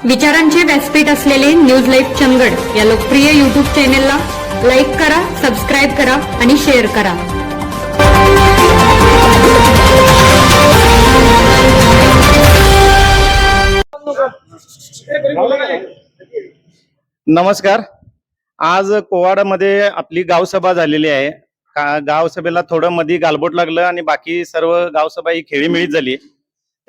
विचारांचे व्यासपीठ असलेले न्यूज लाईव्ह चंदगड या लोकप्रिय युट्यूब चॅनेलला लाईक करा, सबस्क्राईब करा आणि शेअर करा. नमस्कार. आज कोवाडामध्ये आपली गावसभा झालेली आहे. गावसभेला थोडं मध्ये गालबोट लागलं आणि बाकी सर्व गावसभा ही खेळीमेळीत झाली.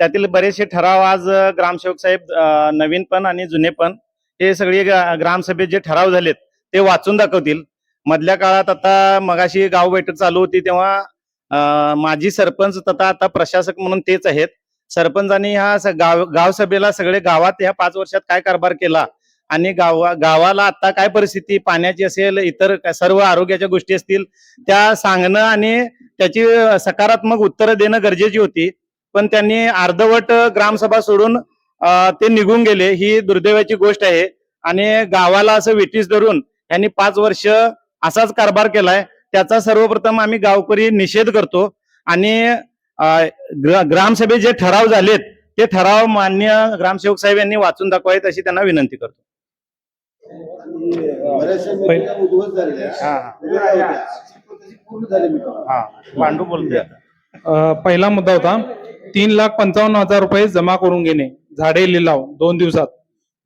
त्यातील बरेचसे ठराव आज ग्रामसेवक साहेब नवीन पण आणि जुने पण हे सगळे ग्रामसभेत जे ठराव झालेत ते वाचून दाखवतील. मधल्या काळात आता मगाशी गाव बैठक चालू होती तेव्हा माजी सरपंच तथा आता प्रशासक म्हणून तेच आहेत. सरपंचांनी ह्या गावसभेला सगळे गावात ह्या 5 वर्षात काय कारभार केला आणि गावाला आता काय परिस्थिती पाण्याची असेल, इतर सर्व आरोग्याच्या गोष्टी असतील त्या सांगणं आणि त्याची सकारात्मक उत्तरं देणं गरजेची होती. पण त्यांनी अर्धवट ग्रामसभा सोडून ते निघून गेले. ही दुर्दैवाची गोष्ट आहे आणि गावाला असं वेठीस धरून यांनी 5 वर्ष असाच कारभार केलाय. त्याचा सर्वप्रथम आम्ही गावकरी निषेध करतो आणि ग्रामसभेत जे ठराव झालेत ते ठराव मान्य ग्रामसेवक साहेब यांनी वाचून दाखवावेत अशी त्यांना विनंती करतो. पांडू बोलते. पहिला मुद्दा होता 3,55,000 रुपये जमा करून घेणे, झाडे लिलाव 2 दिवसात.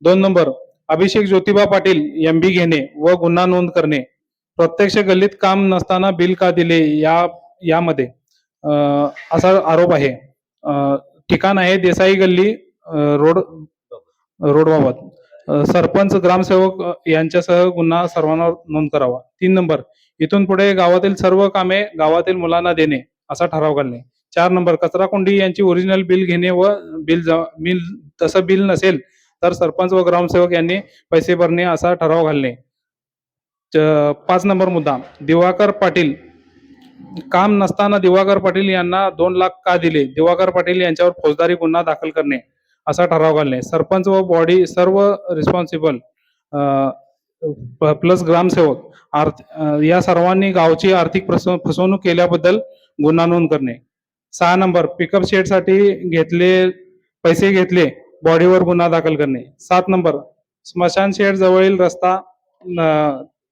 2 नंबर अभिषेक ज्योतिबा पाटील MB घेणे व गुन्हा नोंद करणे. प्रत्यक्ष गल्लीत काम नसताना बिल का दिले यामध्ये असा आरोप आहे. ठिकाण आहे देसाई गल्ली रोड बाबत. सरपंच ग्रामसेवक यांच्यासह गुन्हा सर्वांना नोंद करावा. 3 नंबर इथून पुढे गावातील सर्व कामे गावातील मुलांना देणे असा ठराव घालणे. 4 नंबर कचरा कोंडी यांची ओरिजिनल बिल घेणे व बिल तसं बिल नसेल तर सरपंच व ग्रामसेवक यांनी पैसे भरणे असा ठराव घालणे. 5 नंबर मुद्दा दिवाकर पाटील काम नसताना दिवाकर पाटील यांना 2 लाख का दिले, दिवाकर पाटील यांच्यावर फौजदारी गुन्हा दाखल करणे असा ठराव घालणे. सरपंच व बॉडी सर्व रिस्पॉन्सिबल प्लस ग्रामसेवक या सर्वांनी गावची आर्थिक फसवणूक केल्याबद्दल गुन्हा नोंद करणे. 6 नंबर पिकअप शेड साठी पैसे घेतले बॉडीवर गुन्हा दाखल करणे. 7 नंबर स्मशान शेड जवळील रस्ता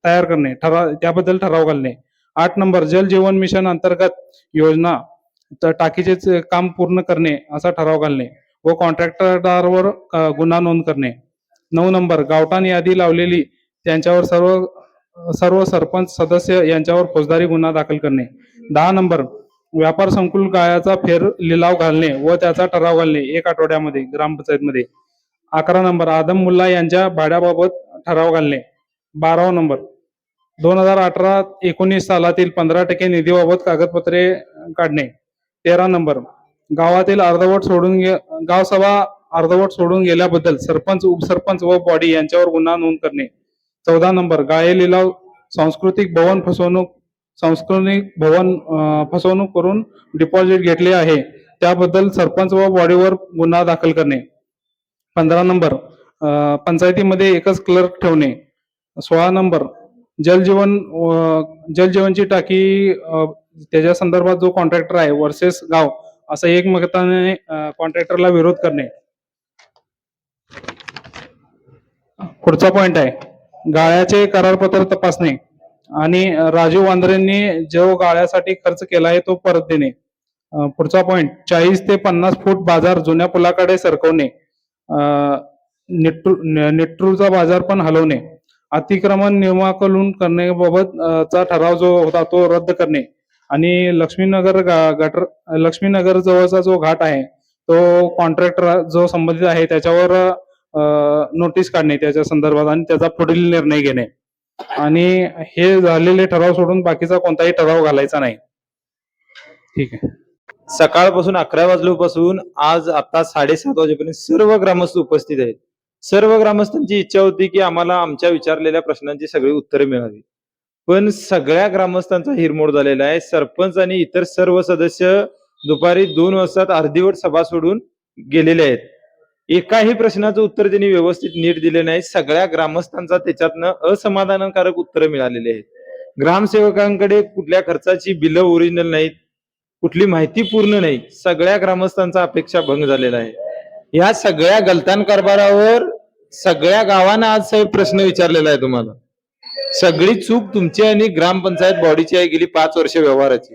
तयार करणे त्याबद्दल ठराव घालणे. 8 नंबर जल जीवन मिशन अंतर्गत योजना टाकीचे काम पूर्ण करणे असा ठराव घालणे व कॉन्ट्रॅक्टरवर गुन्हा नोंद करणे. 9 नंबर गावठाण यादी लावलेली त्यांच्यावर सर्व सरपंच सदस्य यांच्यावर फौजदारी गुन्हा दाखल करणे. 10 नंबर व्यापार संकुल गाळ्याचा फेर लिलाव घालणे व त्याचा ठराव घालणे 1 आठवड्यामध्ये ग्रामपंचायतमध्ये. 11 नंबर आदम मुल्ला यांच्या भाड्याबाबत ठराव घालणे. 12 नंबर 2018-19 सालातील 15% निधीबाबत कागदपत्रे काढणे. 13 नंबर गावातील गावसभा अर्धवट सोडून गेल्याबद्दल सरपंच उपसरपंच व बॉडी यांच्यावर गुन्हा नोंद करणे. 14 नंबर गाळे लिलाव सांस्कृतिक भवन फसवणूक करून डिपॉझिट घेतले आहे त्याबद्दल सरपंच व बॉडीवर गुन्हा दाखल करणे. 15 नंबर पंचायतीमध्ये एकच क्लर्क ठेवणे. 16 नंबर जलजीवनची टाकी त्याच्या संदर्भात जो कॉन्ट्रॅक्टर आहे वर्सेस गाव असं एकमताने कॉन्ट्रॅक्टरला विरोध करणे. पुढचा पॉइंट आहे गाळ्याचे करारपत्र तपासणे आणि राजीव वांद्रेंनी जो गाळ्यासाठी खर्च केला आहे तो परत देणे. पुढचा पॉइंट 40 ते 50 फूट बाजार जुन्या पुलाकडे सरकवणे. निट्रूचा बाजार पण हलवणे. अतिक्रमण निर्माकलन करण्याबाबतचा ठराव जो होता तो रद्द करणे आणि लक्ष्मीनगर जवळचा जो घाट आहे तो कॉन्ट्रॅक्टर जो संबंधित आहे त्याच्यावर नोटीस काढणे त्याच्या संदर्भात आणि त्याचा पुढील निर्णय घेणे. आणि हे झालेले ठराव सोडून बाकीचा कोणताही ठराव घालायचा नाही. ठीक आहे. सकाळपासून 11 वाजल्यापासून आज आता 7:30 वाजेपर्यंत सर्व ग्रामस्थ उपस्थित आहेत. सर्व ग्रामस्थांची इच्छा होती की आम्हाला आमच्या विचारलेल्या प्रश्नांची सगळी उत्तरे मिळावी, पण सगळ्या ग्रामस्थांचा हिरमोड झालेला आहे. सरपंच आणि इतर सर्व सदस्य दुपारी 2 वाजता अर्धीवट सभा सोडून गेलेले आहेत. एकाही प्रश्नाचं उत्तर त्यांनी व्यवस्थित नीट दिले नाही. सगळ्या ग्रामस्थांचा त्याच्यातनं असमाधानकारक उत्तरं मिळालेली आहेत. ग्रामसेवकांकडे कुठल्या खर्चाची बिलं ओरिजिनल नाहीत, कुठली माहिती पूर्ण नाही. सगळ्या ग्रामस्थांचा अपेक्षा भंग झालेला आहे. या सगळ्या गलतान कारभारावर सगळ्या गावांना आज साहेब प्रश्न विचारलेला आहे तुम्हाला. सगळी चूक तुमची आणि ग्रामपंचायत बॉडीची आहे गेली 5 वर्ष व्यवहाराची.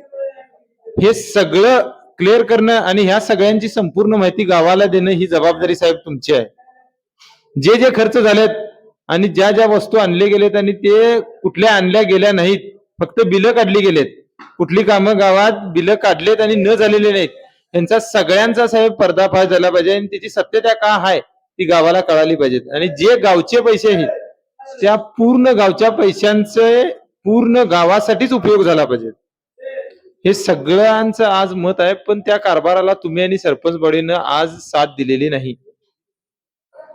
हे सगळं क्लिअर करणं आणि ह्या सगळ्यांची संपूर्ण माहिती गावाला देणं ही जबाबदारी साहेब तुमची आहे. जे जे खर्च झालेत आणि ज्या ज्या वस्तू आणले गेलेत आणि ते कुठल्या आणल्या गेल्या नाहीत, फक्त बिलं काढली गेलेत, कुठली कामं गावात बिलं काढलेत आणि न झालेले नाहीत, यांचा सगळ्यांचा साहेब पर्दाफाश झाला पाहिजे आणि त्याची सत्यता का आहे ती गावाला कळाली पाहिजेत. आणि जे गावचे पैसे आहेत त्या पूर्ण गावच्या पैशांचे पूर्ण गावासाठीच उपयोग झाला पाहिजे. हे सगळ्यांचं आज मत आहे. पण त्या कारभाराला तुम्ही आणि सरपंच बॉडीनं आज साथ दिलेली नाही.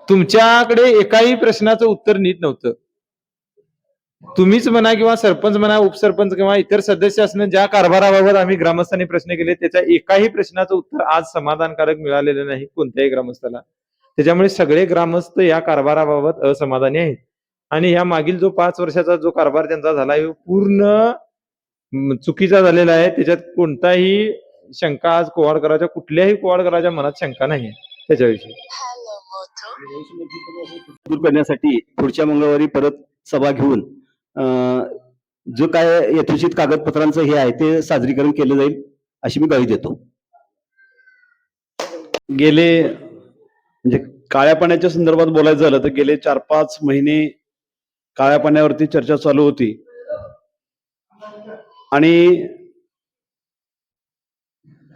तुमच्याकडे एकाही प्रश्नाचं उत्तर नीट नव्हतं. तुम्हीच म्हणा किंवा सरपंच म्हणा, उपसरपंच किंवा इतर सदस्य असणं, ज्या कारभाराबाबत आम्ही ग्रामस्थांनी प्रश्न केले त्याच्या एकाही प्रश्नाचं उत्तर आज समाधानकारक मिळालेलं नाही कोणत्याही ग्रामस्थाला. त्याच्यामुळे सगळे ग्रामस्थ या कारभाराबाबत असमाधानी आहेत. आणि ह्या मागील जो 5 वर्षाचा जो कारभार त्यांचा झाला आहे पूर्ण चुकीचा झालेला आहे. त्याच्यात कोणताही शंका आज कोवाडकराच्या कुठल्याही कोवाडकराच्या मनात शंका नाही त्याच्याविषयी. दूर करण्यासाठी पुढच्या मंगळवारी परत सभा घेऊन जो काय यथोचित कागदपत्रांचं हे आहे ते सादरीकरण केलं जाईल अशी मी ग्वाही देतो. गेले म्हणजे काळ्या पाण्याच्या संदर्भात बोलायचं झालं तर गेले 4-5 महिने काळ्या पाण्यावरती चर्चा चालू होती आणि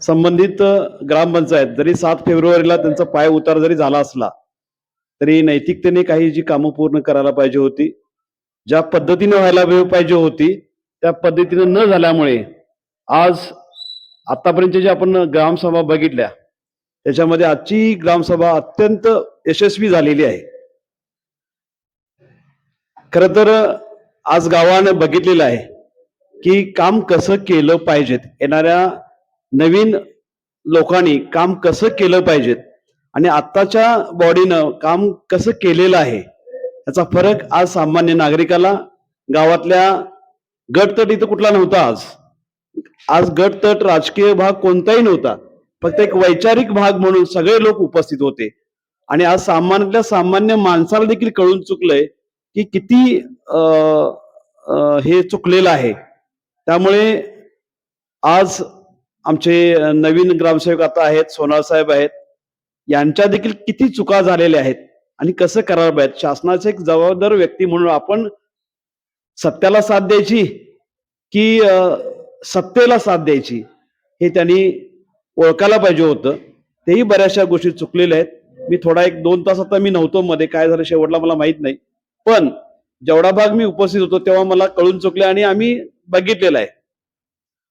संबंधित ग्रामपंचायत जरी 7 फेब्रुवारीला त्यांचा पाय उतार जरी झाला असला तरी नैतिकतेने काही जी कामं पूर्ण करायला पाहिजे होती, ज्या पद्धतीने व्हायला पाहिजे होती त्या पद्धतीने न झाल्यामुळे आज आतापर्यंत जे आपण ग्रामसभा बघितल्या त्याच्यामध्ये आजची ग्रामसभा अत्यंत यशस्वी झालेली आहे. खरं तर आज गावानं बघितलेलं आहे की काम कसं केलं पाहिजेत, येणाऱ्या नवीन लोकांनी काम कसं केलं पाहिजेत आणि आत्ताच्या बॉडीनं काम कसं केलेलं आहे याचा फरक आज सामान्य नागरिकाला, गावातल्या गटतट इथं कुठला नव्हता. आज गटतट राजकीय भाग कोणताही नव्हता, फक्त एक वैचारिक भाग म्हणून सगळे लोक उपस्थित होते. आणि आज सामान्यातल्या सामान्य माणसाला देखील कळून चुकलंय की किती हे चुकलेलं आहे. त्यामुळे आज आमचे नवीन ग्रामसेवक आता आहेत, सोनार साहेब आहेत, यांच्या देखील किती चुका झालेल्या आहेत आणि कसं करायला पाहिजे. शासनाचे एक जबाबदार व्यक्ती म्हणून आपण सत्याला साथ द्यायची की सत्तेला साथ द्यायची हे त्यांनी ओळखायला पाहिजे होतं. तेही बऱ्याचशा गोष्टी चुकलेल्या आहेत. मी थोडा 1-2 तास आता मी नव्हतो मध्ये, काय झालं शेवटला मला माहित नाही, पण जेवढा भाग मी उपस्थित होतो तेव्हा मला कळून चुकले आणि आम्ही बघितलेलं आहे.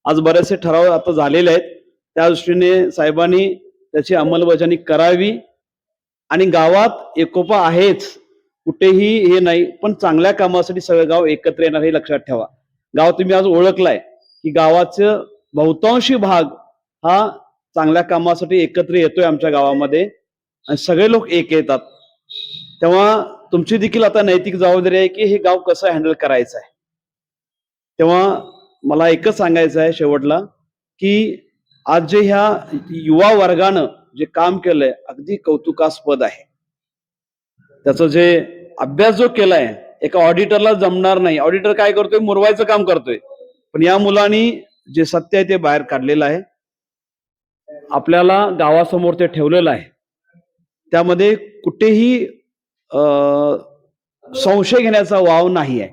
आज बरेचसे ठराव आता झालेले आहेत, त्या दृष्टीने साहेबांनी त्याची अंमलबजावणी करावी. आणि गावात एकोपा आहेच, कुठेही हे नाही, पण चांगल्या कामासाठी सगळं गाव एकत्र येणार हे लक्षात ठेवा. गाव तुम्ही आज ओळखलाय की गावाचं बहुतांशी भाग हा चांगल्या कामासाठी एकत्र येतोय आमच्या गावामध्ये आणि सगळे लोक एक येतात. तेव्हा तुमची देखील आता नैतिक जबाबदारी आहे की हे गाव कसं हँडल करायचं आहे. तेव्हा मला एकच सांगायचं आहे शेवटला की आज जे ह्या युवा वर्गानं जे काम केलंय अगदी कौतुकास्पद आहे. त्याचं जे अभ्यास जो केलाय एका ऑडिटरला जमणार नाही. ऑडिटर काय करतोय, मुरवायचं काम करतोय, पण या मुलांनी जे सत्य आहे ते बाहेर काढलेलं आहे. आपल्याला गावासमोर ते ठेवलेलं आहे. त्यामध्ये कुठेही संशय घेण्याचा वाव नाही आहे,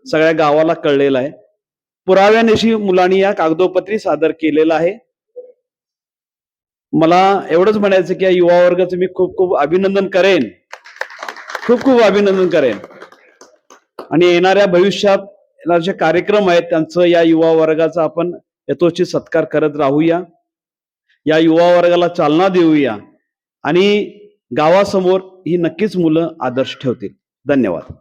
सगळ्या गावाला कळलेला आहे. पुराव्यानिशी मुलांनी या कागदोपत्री सादर केलेलं आहे. मला एवढंच म्हणायचं की या युवा वर्गाचं मी खूप खूप अभिनंदन करेन, खूप खूप अभिनंदन करेन. आणि येणाऱ्या भविष्यात जे कार्यक्रम आहेत त्यांचं या युवा वर्गाचा आपण यथोचित सत्कार करत राहूया, या युवा वर्गाला चालना देऊया आणि गावासमोर ही नक्कीच मुलं आदर्श ठेवतील. धन्यवाद.